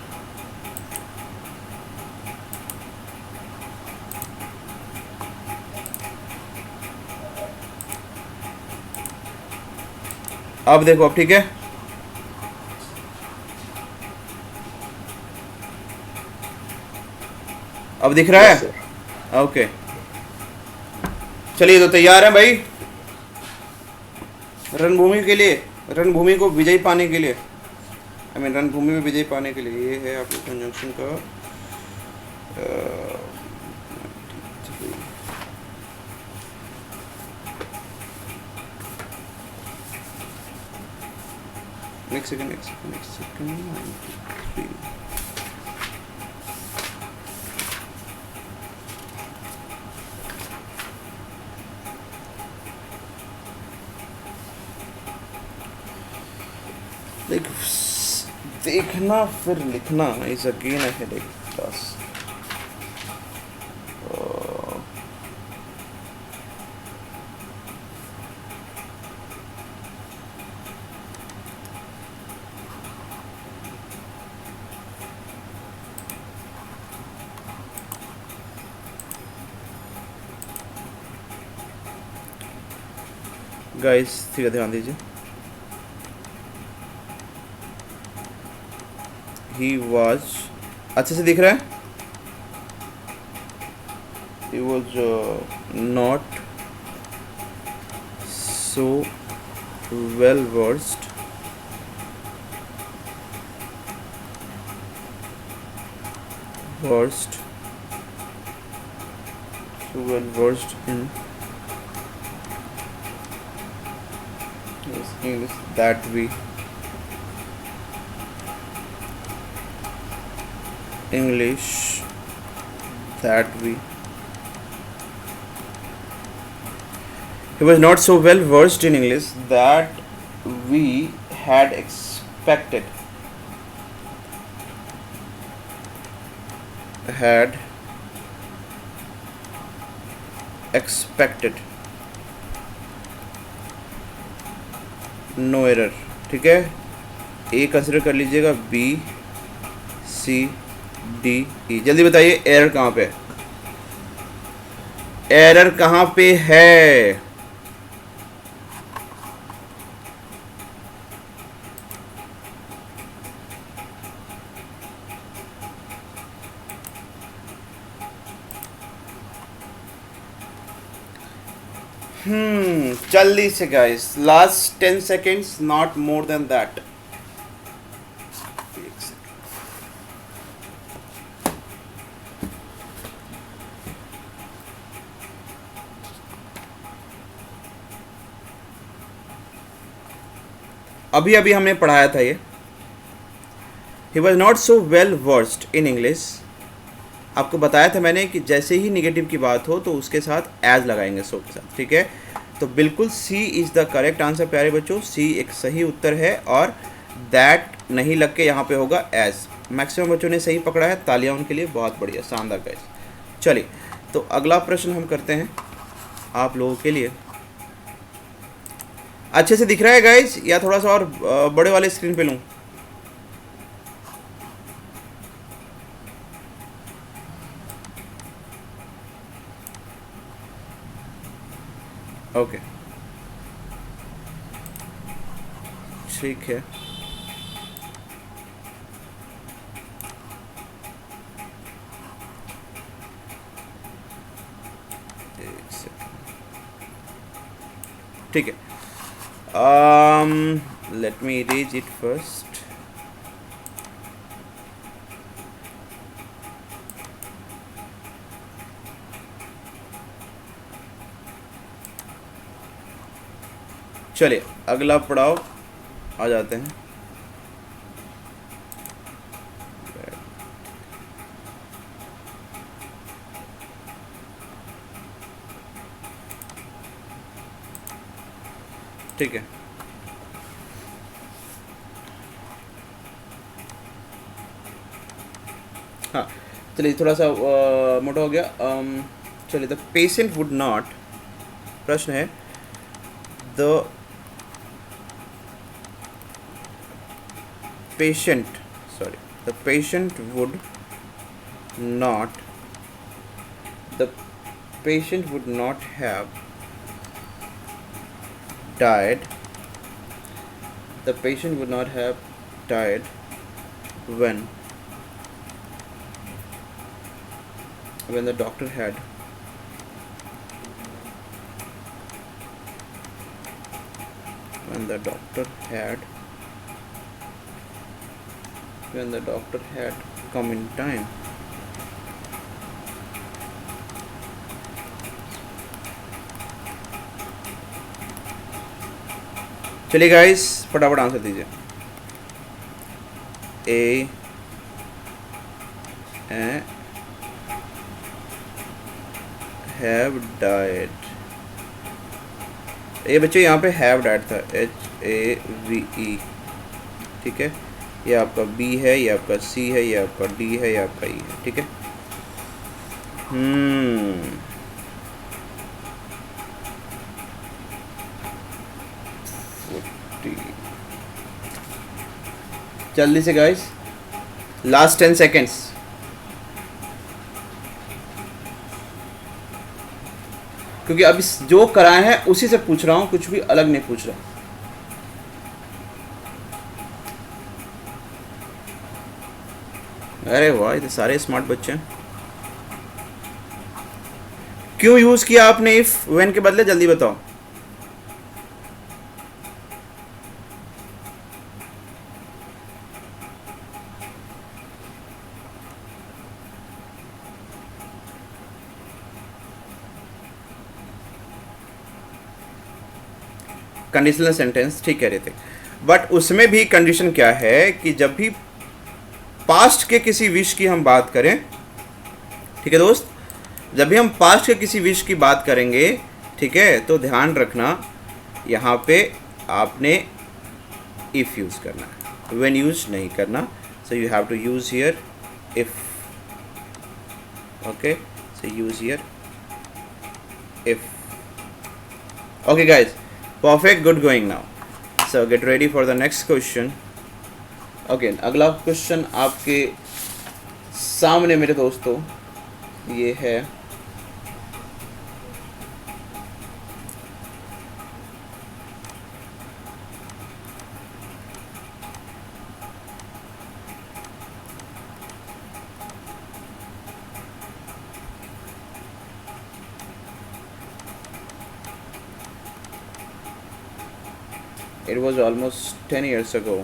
अब देखो, अब ठीक है? अब दिख रहा है? ओके, चलिए तो तैयार है भाई रणभूमि के लिए, रणभूमि को विजयी पाने के लिए, रणभूमि में विजयी पाने के लिए। ये है आपके कंजंक्शन का नेक्स्ट सेकंड देखना फिर लिखना is again a headache task. Guys ठीक है, ध्यान दीजिए। He was, अच्छे से दिख रहा है? He was not so well versed in English that we he was not so well versed in English that we had expected no error. ठीक है, ए कंसिडर कर लीजिएगा, बी सी डी ई। जल्दी बताइए एरर कहाँ पे है? एरर कहाँ पे है? जल्दी से guys, last 10 seconds, not more than that. अभी अभी हमने पढ़ाया था ये। He was not so well versed in English. आपको बताया था मैंने कि जैसे ही निगेटिव की बात हो तो उसके साथ एज लगाएंगे, सो के साथ, ठीक है। तो बिल्कुल सी इज़ द करेक्ट आंसर प्यारे बच्चों, सी एक सही उत्तर है। और दैट नहीं लग के यहाँ पे होगा एज। मैक्सिमम बच्चों ने सही पकड़ा है, तालियां उनके लिए, बहुत बढ़िया, शानदार गाइस। चलिए, तो अगला प्रश्न हम करते हैं आप लोगों के लिए। अच्छे से दिख रहा है गाइस, या थोड़ा सा और बड़े वाले स्क्रीन पे लूँ? ओके, ठीक है। एक सेकंड, ठीक है। Let me read it first. चलिए अगला पड़ाव आ जाते हैं। ठीक है, हाँ चलिए, थोड़ा सा मोटा हो गया। चलिए, द पेशेंट वुड नॉट, प्रश्न है the patient the patient would not have died when the doctor had come in time. चलिए गाइस, फटाफट आंसर दीजिए। ए हैव डाइड, ये बच्चों यहाँ पे हैव डाइड था, HAVE, ठीक है। ये आपका B है, ये आपका C है, ये आपका D है, ये आपका E है, ठीक है। जल्दी से गाइस, लास्ट 10 सेकेंड्स। क्योंकि अभी जो कराए हैं उसी से पूछ रहा हूँ, कुछ भी अलग नहीं पूछ रहा। अरे वाह, ये तो सारे स्मार्ट बच्चे हैं। क्यों यूज किया आपने इफ व्हेन के बदले, जल्दी बताओ। कंडीशनल सेंटेंस ठीक कह रहे थे, बट उसमें भी कंडीशन क्या है कि जब भी पास्ट के किसी विश की हम बात करें, ठीक है दोस्त, जब भी हम पास्ट के किसी विश की बात करेंगे, ठीक है, तो ध्यान रखना यहाँ पे आपने इफ यूज करना है, व्हेन यूज नहीं करना। So you have to use here if, okay, so use here if. Okay guys, perfect, good going now. So get ready for the next question. Okay, अगला क्वेश्चन आपके सामने मेरे दोस्तों ये है, It was almost 10 years ago.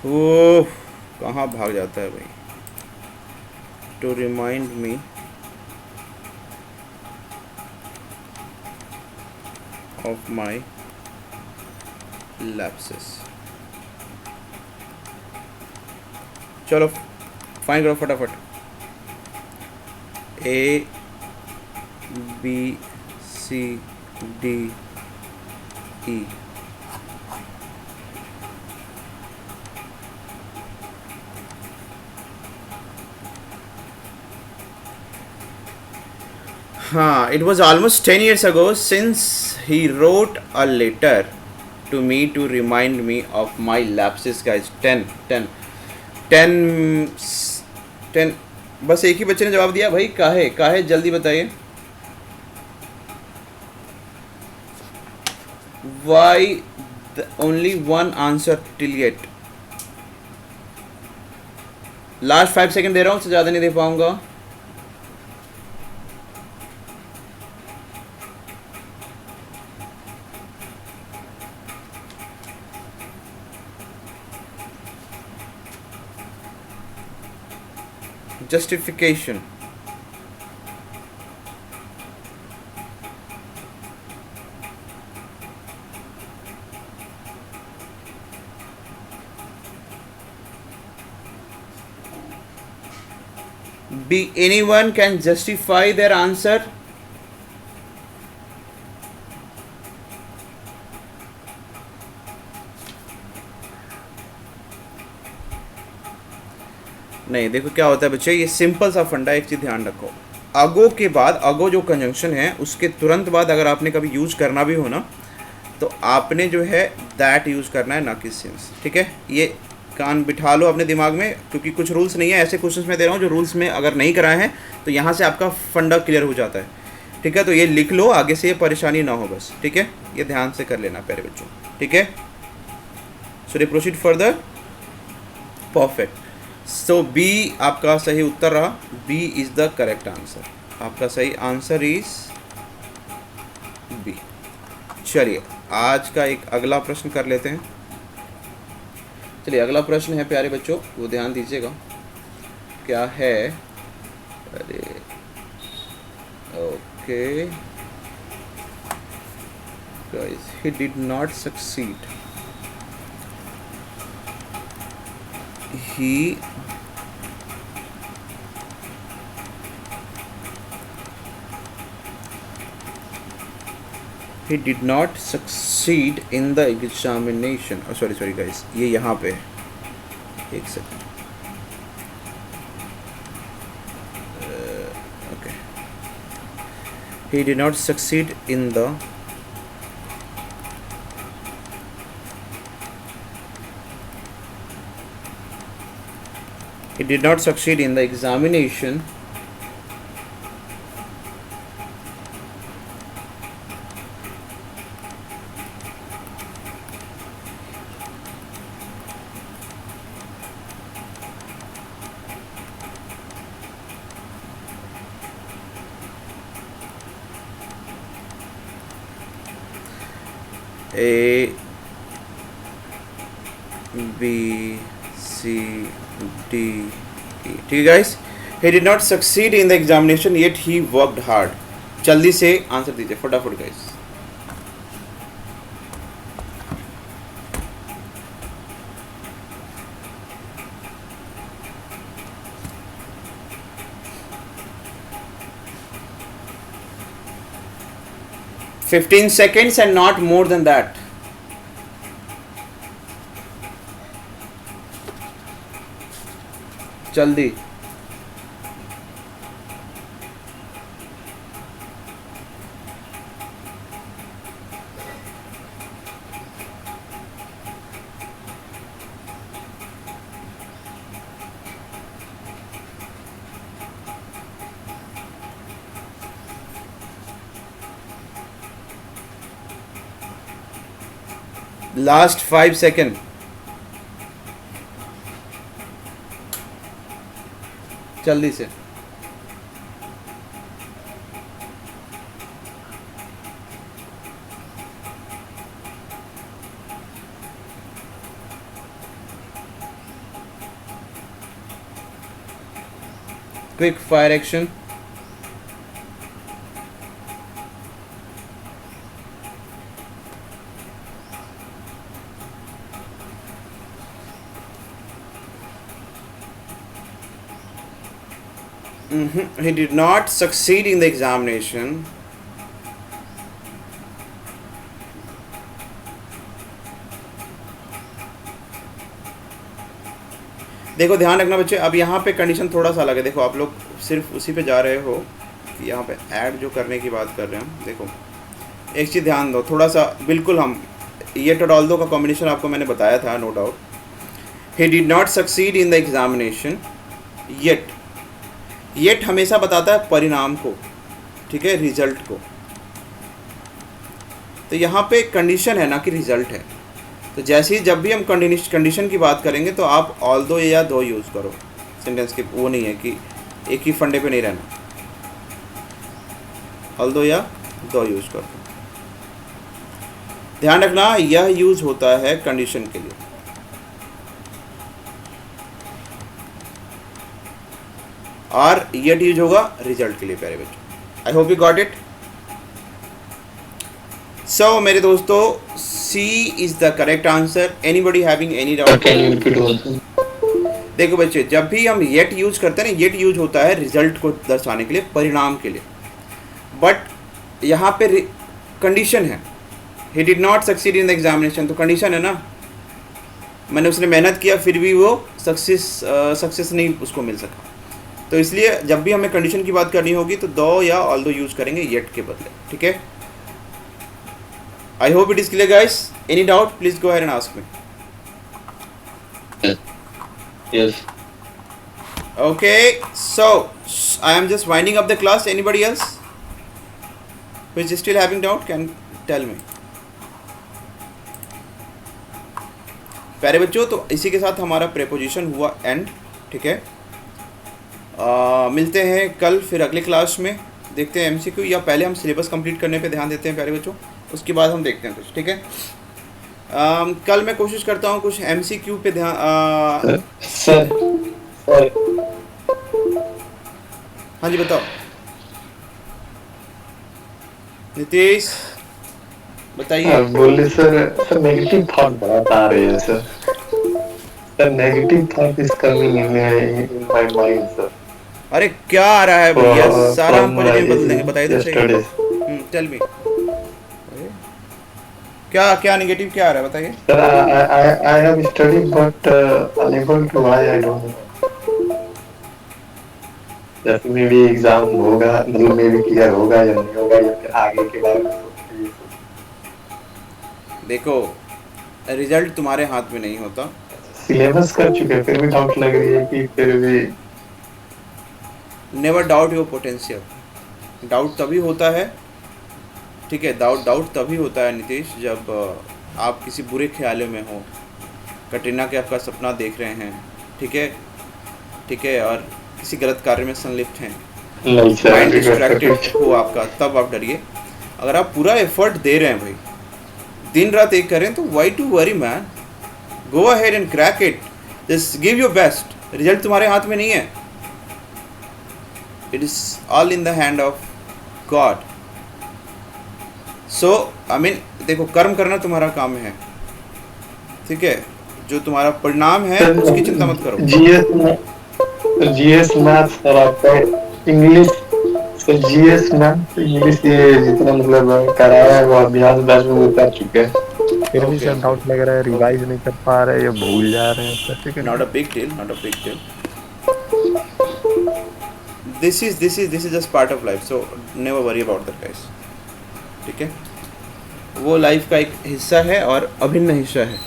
ओह, कहाँ भाग जाता है भाई. To remind me of my lapses. चलो फाइन करो फटाफट. A B C D E. हाँ, it was almost 10 years ago since he wrote a letter to me to remind me of my lapses, guys. 10 बस एक ही बच्चे ने जवाब दिया भाई. काहे जल्दी बताइए. Why only one answer till yet? Last 5 second दे रहा हूँ, उससे ज़्यादा नहीं दे पाऊंगा. Justification. Anyone can justify their answer. नहीं, देखो क्या होता है बच्चे, ये सिंपल सा फंडा. एक चीज़ ध्यान रखो, अगो के बाद, अगो जो कंजंक्शन है उसके तुरंत बाद अगर आपने कभी यूज़ करना भी हो ना, तो आपने जो है दैट यूज़ करना है, ना कि सिंस. ठीक है, ये कान बिठा लो अपने दिमाग में, क्योंकि कुछ रूल्स नहीं है. ऐसे क्वेश्चंस में दे रहा हूँ जो रूल्स में अगर नहीं कराए हैं तो यहाँ से आपका फंडा क्लियर हो जाता है. ठीक है, तो ये लिख लो, आगे से ये परेशानी ना हो बस. ठीक है, ये ध्यान से कर लेना प्यारे बच्चों. ठीक है, so we proceed further. Perfect. So B आपका सही उत्तर रहा. B is the correct answer. आपका सही आंसर इज बी. चलिए आज का एक अगला प्रश्न कर लेते हैं. चलिए अगला प्रश्न है प्यारे बच्चों, वो ध्यान दीजिएगा. क्या है? अरे okay guys, he did not succeed. He did not succeed in the examination. Oh, sorry guys, ये यहाँ पे एक second. Okay. He did not succeed in the examination A B C D E. ठीक है guys, he did not succeed in the examination yet he worked hard. जल्दी से answer दीजिए फटाफट guys. $15 seconds and not more than that. जल्दी। Last 5 second. जल्दी से। Quick fire action. He did not succeed in the examination. देखो ध्यान रखना बच्चे, अब यहाँ पे कंडीशन थोड़ा सा अलग है। देखो आप लोग सिर्फ उसी पे जा रहे हो कि यहाँ पे ऐड जो करने की बात कर रहे हैं। देखो एक चीज़ ध्यान दो थोड़ा सा, बिल्कुल हम येट और ऑल्दो का कॉम्बिनेशन आपको मैंने बताया था, no doubt. He did not succeed in the examination yet. Yet हमेशा बताता है परिणाम को, ठीक है, रिजल्ट को। तो यहाँ पे कंडीशन है ना कि रिजल्ट है। तो जैसे ही जब भी हम कंडीशन की बात करेंगे तो आप ऑल्दो या दो यूज़ करो सेंटेंस के। वो नहीं है कि एक ही फंडे पे नहीं रहना, ऑल्दो या दो यूज़ करो। ध्यान रखना यह यूज़ होता है कंडीशन के लिए, और येट यूज होगा रिजल्ट के लिए प्यारे बच्चों। I hope you got it. So मेरे दोस्तों, C is the correct answer. Anybody having any doubt? Can you repeat also? देखो बच्चे, जब भी हम येट यूज करते हैं ना, येट यूज होता है रिजल्ट को दर्शाने के लिए, परिणाम के लिए। बट यहाँ पे कंडीशन है, ही did not succeed in the examination. तो कंडीशन है ना, मैंने उसने मेहनत किया फिर भी वो सक्सेस नहीं उसको मिल सका। तो इसलिए जब भी हमें कंडीशन की बात करनी होगी तो दो या ऑल्दो यूज करेंगे येट के बदले, ठीक है। I hope it is clear guys. Any doubt please go ahead and ask me. Yes. Okay, so I am just winding up the class. Anybody else who is still having doubt can tell me. प्यारे बच्चों, तो इसी के साथ हमारा preposition हुआ and, ठीक है। मिलते हैं कल फिर अगले क्लास में। देखते हैं एमसीक्यू, या पहले हम सिलेबस कंप्लीट करने पे ध्यान देते हैं प्यारे बच्चों, उसके बाद हम देखते हैं कुछ, ठीक है। कल मैं कोशिश करता हूँ कुछ एमसीक्यू पे ध्यान। सर हाँ जी बताओ नीतीश, बताइए। बोले सर नेगेटिव थॉट बहुत आ रहे हैं sir. Sir negative thought is coming in my mind sir. अरे क्या आ रहा है भैया, सारा हम पॉजिटिव बदल देंगे, बताइए तो सही। टेल मी, क्या क्या नेगेटिव क्या आ रहा है बताइए। Sir I have studied but unable to, why I don't know. जैसे मे भी एग्जाम होगा, मतलब मे भी क्लियर होगा या नहीं होगा, या फिर आगे के बारे में सोचिए। देखो रिजल्ट तुम्हारे हाथ में नहीं होता। सिलेबस कर चुके फिर भी डाउट लग रही है कि फिर भी। Never doubt your potential. Doubt तभी होता है, ठीक है, डाउट तभी होता है नीतीश, जब आप किसी बुरे ख्यालों में हो, कटरीना के आपका सपना देख रहे हैं, ठीक है, और किसी गलत कार्य में संलिप्त हैं, माइंड डिस्ट्रैक्टेड हो आपका, तब आप डरिए। अगर आप पूरा एफर्ट दे रहे हैं भाई, दिन रात एक करें, तो why to worry man, go ahead and crack it, just give your best. Result तुम्हारे हाथ में नहीं है, it is all in the hand of God. So I mean देखो, कर्म करना तुम्हारा काम है, ठीक है, जो तुम्हारा परिणाम है उसकी चिंता मत करो। जीएस मैथ्स और आपका English, sir GS maths English ये जितना मतलब कराया है वो अभ्यास बैच में वो कर चुके हैं। फिर भी सर डाउट लग रहा है, रिवाइज नहीं कर पा रहे, ये भूल जा रहे हैं सर, ठीक है। Not a big deal, not a big deal. This is just part of life, so never worry about that guys, ठीक है। वो लाइफ का एक हिस्सा है और अभिन्न हिस्सा है।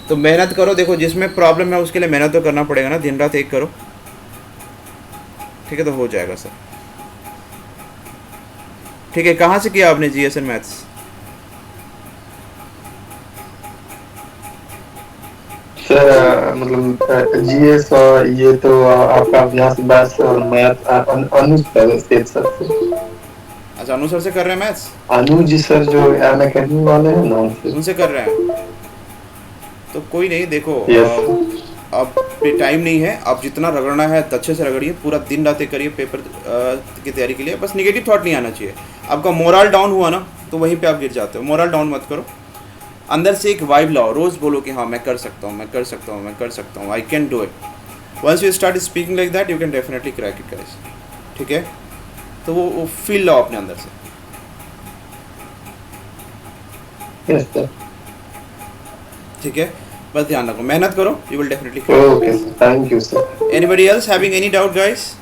तो मेहनत करो, देखो जिसमें प्रॉब्लम है उसके लिए मेहनत तो करना पड़ेगा ना, दिन रात एक करो, ठीक है, तो हो जाएगा सर। ठीक है, कहाँ से किया आपने जीएस एंड मैथ्स? सर मतलब जीएस और ये तो आपका अभ्यास बस और मैथ अनुज सर से। अच्छा, अनु सर से कर रहे हैं मैथ्स? अनुज सर जो एम अकेडमी वाले हैं ना उनसे कर रहे हैं। तो कोई नहीं, देखो यस अब टाइम नहीं है, आप जितना रगड़ना है अच्छे से रगड़िए, पूरा दिन रात करिए पेपर की तैयारी के लिए। बस नेगेटिव थॉट नहीं आना चाहिए। आपका मोरल डाउन हुआ ना तो वहीं पे आप गिर जाते हो। मोरल डाउन मत करो, अंदर से एक वाइब लाओ, रोज़ बोलो कि हाँ मैं कर सकता हूँ, मैं कर सकता हूँ, मैं कर सकता हूँ, I can do it. Once you start speaking like that you can definitely crack it guys, ठीक है। तो वो फील लाओ अपने अंदर से, यस सर। ठीक है। बस ध्यान रखो, मेहनत करो, you will definitely okay sir, thank you sir. Anybody else having any doubt guys?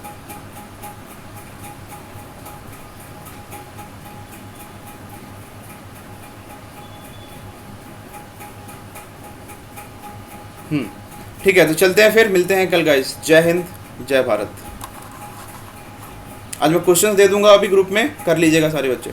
ठीक है, तो चलते हैं फिर, मिलते हैं कल गाइस। जय हिंद, जय भारत। आज मैं क्वेश्चंस दे दूंगा अभी ग्रुप में, कर लीजिएगा सारे बच्चे।